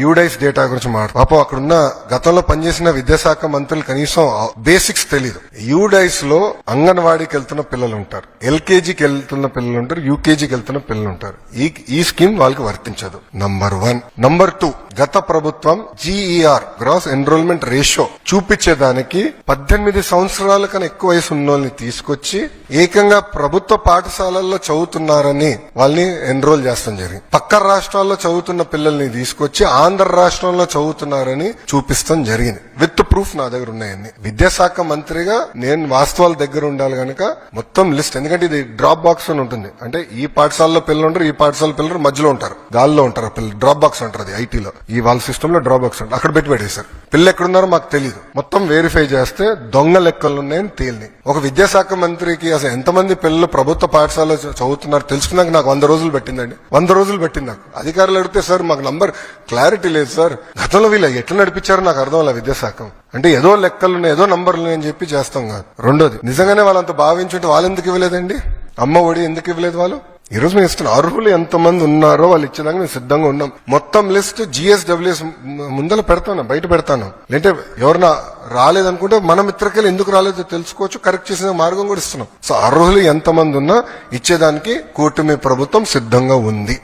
UDISE data గురించి పాపం అక్కడున్న గతంలో పనిచేసిన విద్యాశాఖ మంత్రులు కనీసం బేసిక్స్ తెలియదు. యూడైస్ లో అంగన్వాడీకి వెళ్తున్న పిల్లలు ఉంటారు, ఎల్కేజీకి వెళ్తున్న పిల్లలు ఉంటారు, యూకేజీకి వెళ్తున్న పిల్లలు ఉంటారు. ఈ స్కీమ్ వాళ్ళకి వర్తించదు. నంబర్ 1. నంబర్ 2, గత ప్రభుత్వం GER గ్రాస్ ఎన్రోల్మెంట్ రేషియో చూపించేదానికి 18 సంవత్సరాల కన్నా ఎక్కువ వయసు ఉన్న వాళ్ళని తీసుకొచ్చి ఏకంగా ప్రభుత్వ పాఠశాలల్లో చదువుతున్నారని వాళ్ళని ఎన్రోల్ చేస్తాం జరిగింది. పక్క రాష్ట్రాల్లో చదువుతున్న పిల్లల్ని తీసుకొచ్చి ఆంధ్ర రాష్ట్రంలో చదువుతున్నారని చూపిస్తాం జరిగింది. విత్ ప్రూఫ్ నా దగ్గర ఉన్నాయన్ని. విద్యాశాఖ మంత్రిగా నేను వాస్తవాల దగ్గర ఉండాలి గనక మొత్తం లిస్ట్, ఎందుకంటే ఇది డ్రాప్ బాక్స్ అని ఉంటుంది. అంటే ఈ పాఠశాలలో పిల్లలు ఉంటారు, ఈ పాఠశాల పిల్లలు మధ్యలో ఉంటారు, గాల్లో ఉంటారు పిల్లలు. డ్రాప్ బాక్స్ అంటారు అది ఐటీలో. ఈ వాళ్ళ సిస్టమ్ లో డ్రాప్ బాక్స్ అక్కడ పెట్టి పెట్టేశారు. పిల్లలు ఎక్కడున్నారో మాకు తెలియదు. మొత్తం వెరిఫై చేస్తే దొంగ లెక్కలు ఉన్నాయని తేలినాయి. ఒక విద్యాశాఖ మంత్రికి అసలు ఎంతమంది పిల్లలు ప్రభుత్వ పాఠశాలలో చదువుతున్నారు తెలుసుకున్నాక నాకు 100 రోజులు పెట్టిందండి. 100 రోజులు పెట్టింది నాకు. అధికారులు అడిగితే సార్ మాకు నంబర్ క్లారిటీ లేదు సార్, గతంలో వీళ్ళు ఎట్లా నడిపించారో నాకు అర్థం అలా విద్యాశాఖ అంటే ఏదో లెక్కలున్నాయి, ఏదో నంబర్లు అని చెప్పి చేస్తాం కాదు. రెండోది, నిజంగానే వాళ్ళంత భావించుంటే వాళ్ళు ఎందుకు ఇవ్వలేదండి? అమ్మ ఒడి ఎందుకు ఇవ్వలేదు వాళ్ళు? ఈ రోజు మేము ఇస్తున్నాం. అర్హులు ఎంతమంది ఉన్నారో వాళ్ళు ఇచ్చేదాకా మేము సిద్ధంగా ఉన్నాం. మొత్తం లిస్ట్ GSWS ముందర పెడతాను, బయట పెడతాను. లేదంటే ఎవరన్నా రాలేదనుకుంటే మన మిత్రకెళ్ళి ఎందుకు రాలేదో తెలుసుకోవచ్చు, కరెక్ట్ చేసిన మార్గం కూడా ఇస్తున్నాం. సో అర్హులు ఎంతమంది ఉన్నా ఇచ్చేదానికి కూటమి ప్రభుత్వం సిద్ధంగా ఉంది.